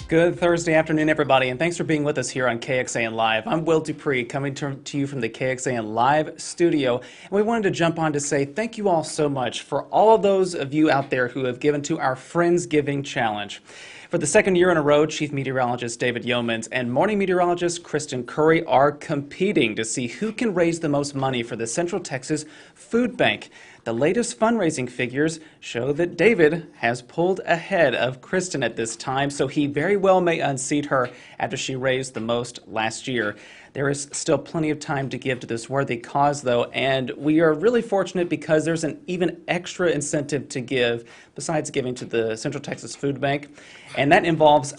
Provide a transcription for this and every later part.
Good Thursday afternoon, everybody, and thanks for being with us here on KXAN Live. I'm Will Dupree, coming to you from the KXAN Live studio, and we wanted to jump on to say thank you all so much for all of those of you out there who have given to our Friendsgiving Challenge. For the second year in a row, Chief Meteorologist David Yeomans and Morning Meteorologist Kristen Curry are competing to see who can raise the most money for the Central Texas Food Bank. The latest fundraising figures show that David has pulled ahead of Kristen at this time, so he very well may unseat her after she raised the most last year. There is still plenty of time to give to this worthy cause, though, and we are really fortunate because there's an even extra incentive to give besides giving to the Central Texas Food Bank, and that involves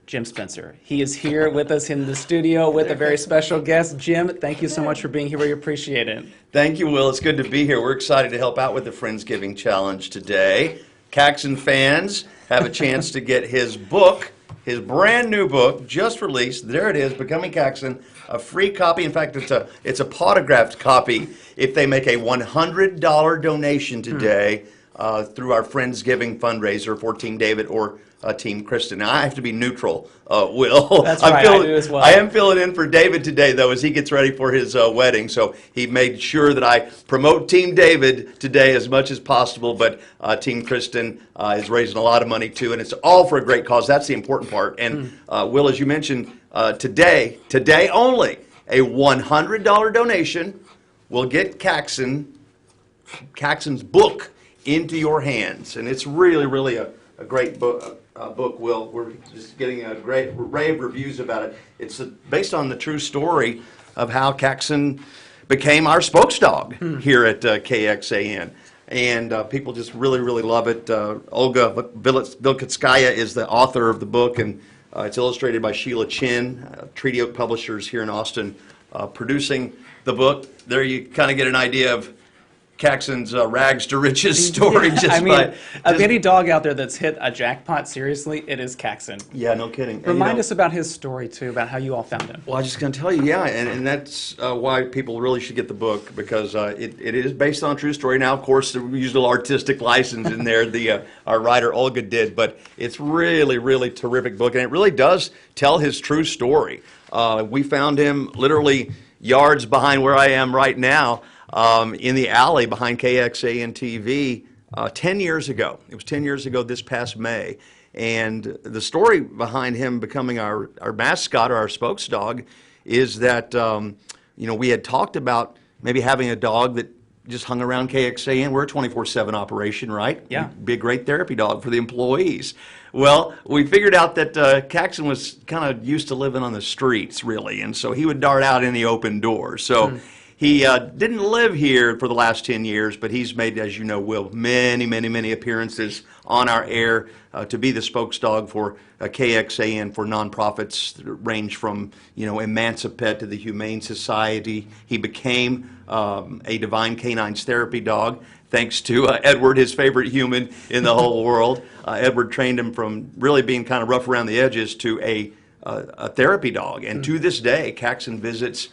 Jim Spencer. He is here with us in the studio with a very special guest. Jim, thank you so much for being here. We appreciate it. Thank you, Will. It's good to be here. We're excited to help out with the Friendsgiving Challenge today. Kaxan fans have a chance to get his book, his brand new book, just released. There it is, Becoming Kaxan, a free copy. In fact, it's a autographed copy if they make a $100 donation today through our Friendsgiving fundraiser for Team David or Team Kristen. Now, I have to be neutral, Will. That's right, I do as well. I am filling in for David today, though, as he gets ready for his wedding. So he made sure that I promote Team David today as much as possible. But Team Kristen is raising a lot of money, too, and it's all for a great cause. That's the important part. And, Will, as you mentioned, today only, a $100 donation will get Kaxan's book into your hands. And it's really a great book, Will. We're just getting a great array of reviews about it. It's based on the true story of how Kaxan became our spokesdog here at KXAN. And people just really love it. Olga Vilkatskaya is the author of the book, and it's illustrated by Sheila Chin, Treaty Oak Publishers here in Austin, producing the book. There you kind of get an idea of Kaxan's rags to riches story. Of any dog out there that's hit a jackpot, seriously, it is Kaxan. Yeah, no kidding. Remind us about his story, too, about how you all found him. Well, I was just going to tell you, yeah, and that's why people really should get the book, because it is based on a true story. Now, of course, we used a little artistic license in there, our writer Olga did, but it's really terrific book, and it really does tell his true story. We found him literally yards behind where I am right now, in the alley behind KXAN TV 10 years ago. It was 10 years ago this past May. And the story behind him becoming our mascot or our spokesdog is that, we had talked about maybe having a dog that just hung around KXAN. We're a 24/7 operation, right? Yeah. Be a great therapy dog for the employees. Well, we figured out that Kaxan was kind of used to living on the streets, really, and so he would dart out in the open door. So he didn't live here for the last 10 years, but he's made, as you know, Will, many appearances on our air to be the spokesdog for KXAN for nonprofits that range from, Emancipet to the Humane Society. He became a Divine Canines therapy dog, thanks to Edward, his favorite human in the whole world. Edward trained him from really being kind of rough around the edges to a therapy dog. And to this day, Kaxan visits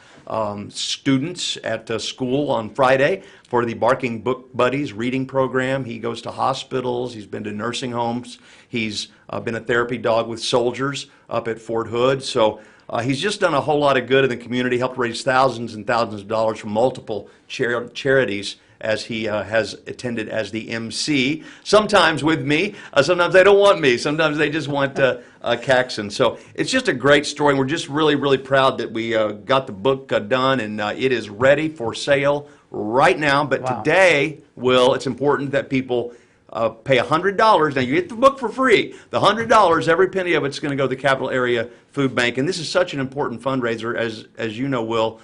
students at school on Friday for the Barking Book Buddies reading program. He goes to hospitals. He's been to nursing homes. He's been a therapy dog with soldiers up at Fort Hood. So he's just done a whole lot of good in the community, helped raise thousands and thousands of dollars from multiple charities as he has attended as the MC, sometimes with me, sometimes they don't want me, sometimes they just want Kaxan. So it's just a great story. We're just really proud that we got the book done, and it is ready for sale right now. But today, Will, it's important that people pay $100. Now, you get the book for free. The $100, every penny of it's going to go to the Capital Area Food Bank, and this is such an important fundraiser, as you know, Will.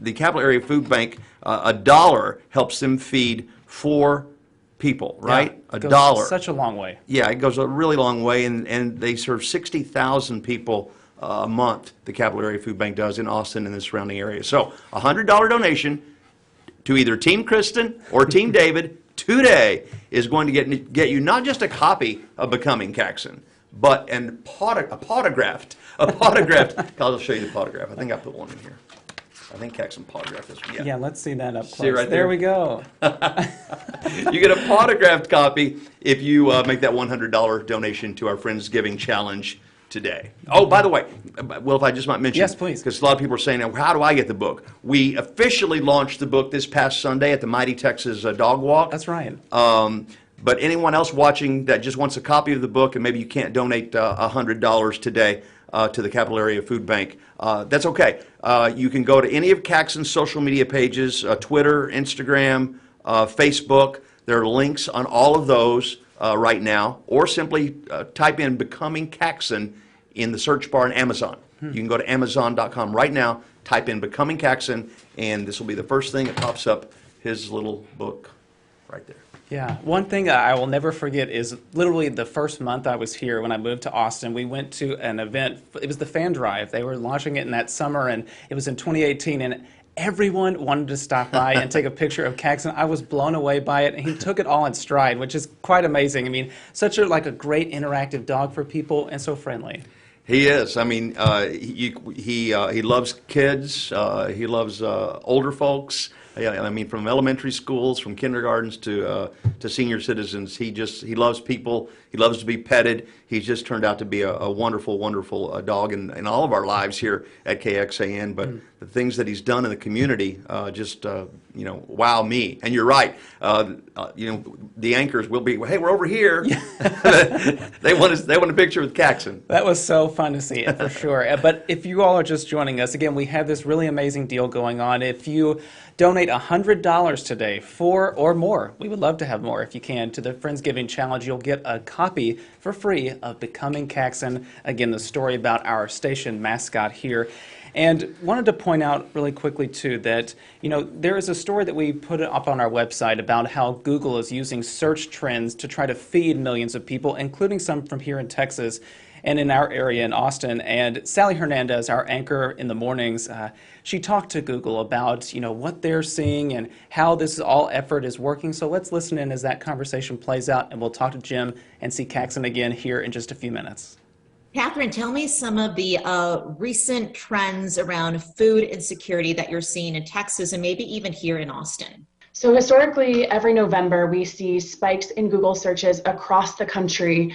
The Capital Area Food Bank, a dollar helps them feed 4 people, right? Yeah, a dollar. Such a long way. Yeah, it goes a really long way, and they serve 60,000 people a month, the Capital Area Food Bank does in Austin and the surrounding area. So a $100 donation to either Team Kristen or Team David today is going to get you not just a copy of Becoming Kaxan, but a potographed. I'll show you the potograph. I think I put one in here. I think Kaxan potographed this one. Yeah, let's see that up close. See right there we go. You get a autographed copy if you make that $100 donation to our Friendsgiving challenge today. Oh, by the way, well, if I just might mention, yes, please, because a lot of people are saying, how do I get the book? We officially launched the book this past Sunday at the Mighty Texas Dog Walk. That's right. But anyone else watching that just wants a copy of the book, and maybe you can't donate $100 today to the Capital Area Food Bank, that's okay. You can go to any of Kaxan's social media pages, Twitter, Instagram, Facebook. There are links on all of those right now, or simply type in Becoming Kaxan in the search bar in Amazon. You can go to Amazon.com right now, type in Becoming Kaxan, and this will be the first thing that pops up, his little book right there. Yeah, one thing I will never forget is literally the first month I was here when I moved to Austin, we went to an event. It was the Fan Drive. They were launching it in that summer, and it was in 2018, and everyone wanted to stop by and take a picture of Kaxan. I was blown away by it, and he took it all in stride, which is quite amazing. I mean, such a great interactive dog for people, and so friendly. He is. I mean, he loves kids. He loves older folks. I mean, from elementary schools, from kindergartens to senior citizens. He loves people. He loves to be petted. He's just turned out to be a wonderful, wonderful dog in all of our lives here at KXAN. But the things that he's done in the community just wow me. And you're right. The anchors will be, hey, we're over here. They want a picture with Kaxan. That was so fun to see, for sure. But if you all are just joining us, again, we have this really amazing deal going on. If you donate $100 today, or more, we would love to have more if you can, to the Friendsgiving Challenge, you'll get a copy for free of Becoming Kaxan. Again, the story about our station mascot here. And wanted to point out really quickly, too, that there is a story that we put up on our website about how Google is using search trends to try to feed millions of people, including some from here in Texas and in our area in Austin. And Sally Hernandez, our anchor in the mornings, she talked to Google about what they're seeing and how this all effort is working. So let's listen in as that conversation plays out, and we'll talk to Jim and see Kaxan again here in just a few minutes. Catherine, tell me some of the recent trends around food insecurity that you're seeing in Texas and maybe even here in Austin. So historically, every November, we see spikes in Google searches across the country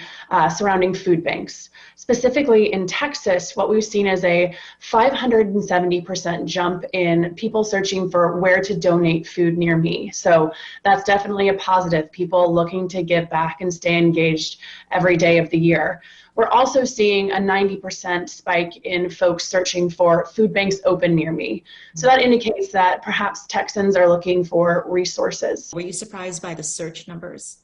surrounding food banks. Specifically in Texas, what we've seen is a 570% jump in people searching for where to donate food near me. So that's definitely a positive. People looking to give back and stay engaged every day of the year. We're also seeing a 90% spike in folks searching for food banks open near me. So that indicates that perhaps Texans are looking for resources. Were you surprised by the search numbers?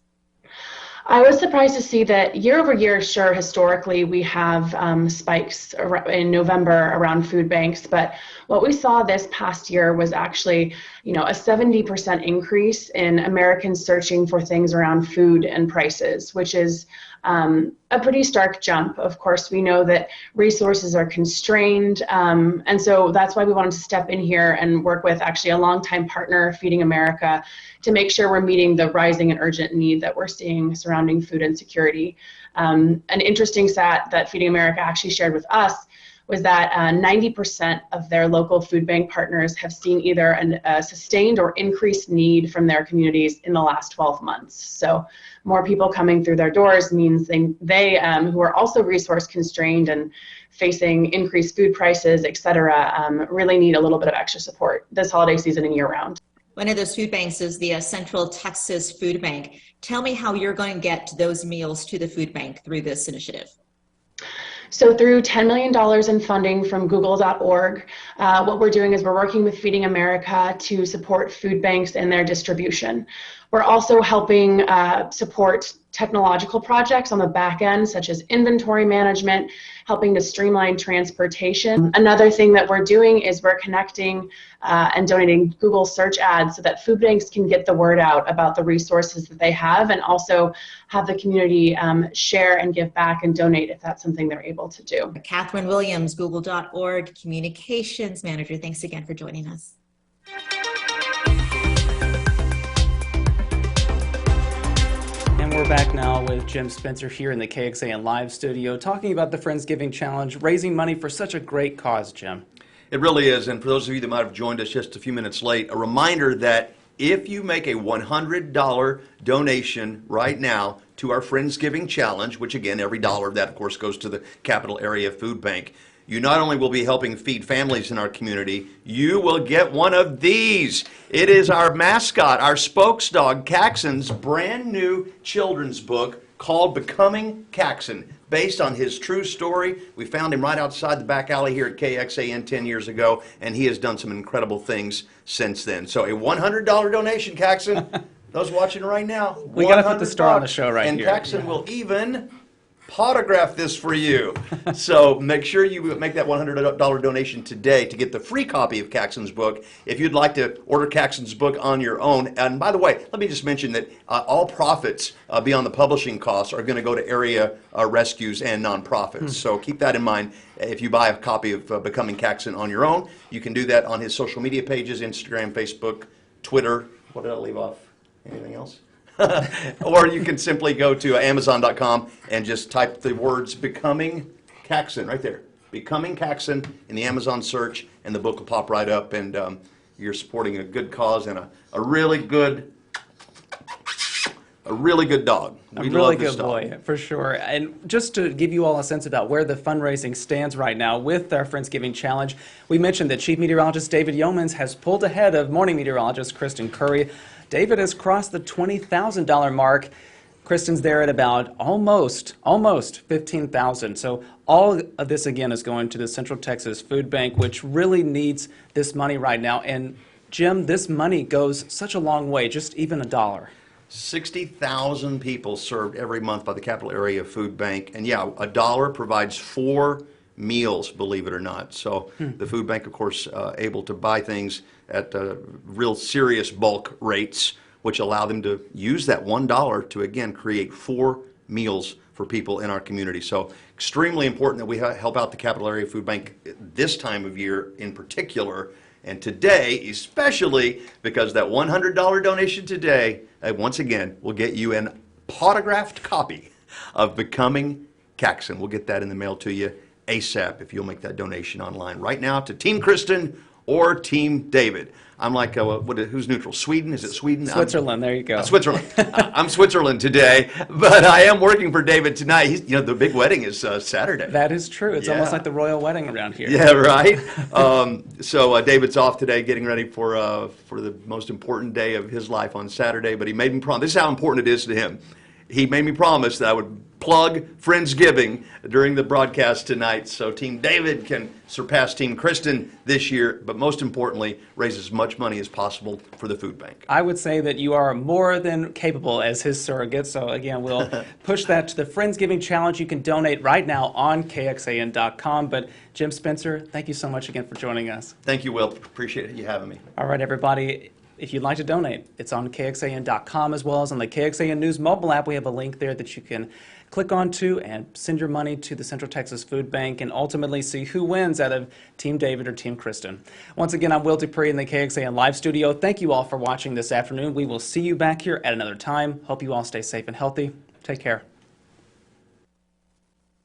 I was surprised to see that year over year, sure, historically we have spikes in November around food banks, but what we saw this past year was actually, a 70% increase in Americans searching for things around food and prices, which is a pretty stark jump. Of course, we know that resources are constrained, and so that's why we wanted to step in here and work with actually a longtime partner, Feeding America, to make sure we're meeting the rising and urgent need that we're seeing surrounding food insecurity. An interesting stat that Feeding America actually shared with us was that 90% of their local food bank partners have seen either a sustained or increased need from their communities in the last 12 months. So more people coming through their doors means they who are also resource constrained and facing increased food prices, et cetera, really need a little bit of extra support this holiday season and year round. One of those food banks is the Central Texas Food Bank. Tell me how you're going to get those meals to the food bank through this initiative. So through $10 million in funding from Google.org, what we're doing is we're working with Feeding America to support food banks in their distribution. We're also helping support technological projects on the back end, such as inventory management, helping to streamline transportation. Another thing that we're doing is we're connecting and donating Google search ads so that food banks can get the word out about the resources that they have, and also have the community share and give back and donate if that's something they're able to do. Catherine Williams, Google.org Communications Manager. Thanks again for joining us. And we're back now with Jim Spencer here in the KXAN Live studio talking about the Friendsgiving Challenge, raising money for such a great cause, Jim. It really is, and for those of you that might have joined us just a few minutes late, a reminder that if you make a $100 donation right now to our Friendsgiving Challenge, which again, every dollar of that, of course, goes to the Capital Area Food Bank, you not only will be helping feed families in our community, you will get one of these. It is our mascot, our spokesdog, Kaxan's brand new children's book called Becoming Kaxan, based on his true story. We found him right outside the back alley here at KXAN 10 years ago, and he has done some incredible things since then. So a $100 donation, Kaxan. Those watching right now, we got to put the star on the show right and here. And Kaxan will even autograph this for you. So make sure you make that $100 donation today to get the free copy of Kaxan's book. If you'd like to order Kaxan's book on your own, and by the way, let me just mention that all profits beyond the publishing costs are going to go to area rescues and nonprofits. So keep that in mind. If you buy a copy of Becoming Kaxan on your own, you can do that on his social media pages, Instagram, Facebook, Twitter. What did I leave off? Anything else? Or you can simply go to Amazon.com and just type the words Becoming Kaxan right there. Becoming Kaxan in the Amazon search, and the book will pop right up, and you're supporting a good cause and a really good dog. A really good boy, for sure. And just to give you all a sense about where the fundraising stands right now with our Friendsgiving Challenge, we mentioned that Chief Meteorologist David Yeomans has pulled ahead of morning meteorologist Kristen Curry. David has crossed the $20,000 mark. Kristen's there at about almost $15,000. So all of this, again, is going to the Central Texas Food Bank, which really needs this money right now. And, Jim, this money goes such a long way, just even $1. 60,000 people served every month by the Capital Area Food Bank. And yeah, $1 provides 4 meals, believe it or not. So the food bank, of course, able to buy things at real serious bulk rates, which allow them to use that $1 to, again, create 4 meals for people in our community. So extremely important that we help out the Capital Area Food Bank this time of year in particular, and today especially, because that $100 donation today, once again, will get you an autographed copy of Becoming Kaxan. We'll get that in the mail to you ASAP if you'll make that donation online right now to Team Kristen or Team David. I'm like, who's neutral? Sweden? Is it Sweden? Switzerland, there you go. Switzerland. I'm Switzerland today, but I am working for David tonight. The big wedding is Saturday. That is true. It's almost like the royal wedding around here. Yeah, right. So David's off today, getting ready for the most important day of his life on Saturday. But he made me promise. This is how important it is to him. He made me promise that I would plug Friendsgiving during the broadcast tonight, so Team David can surpass Team Kristen this year, but most importantly, raise as much money as possible for the food bank. I would say that you are more than capable as his surrogate, so again, we'll push that to the Friendsgiving Challenge. You can donate right now on KXAN.com, but Jim Spencer, thank you so much again for joining us. Thank you, Will. Appreciate you having me. All right, everybody. If you'd like to donate, it's on KXAN.com as well as on the KXAN News mobile app. We have a link there that you can click onto and send your money to the Central Texas Food Bank and ultimately see who wins out of Team David or Team Kristen. Once again, I'm Will Dupree in the KXAN Live Studio. Thank you all for watching this afternoon. We will see you back here at another time. Hope you all stay safe and healthy. Take care.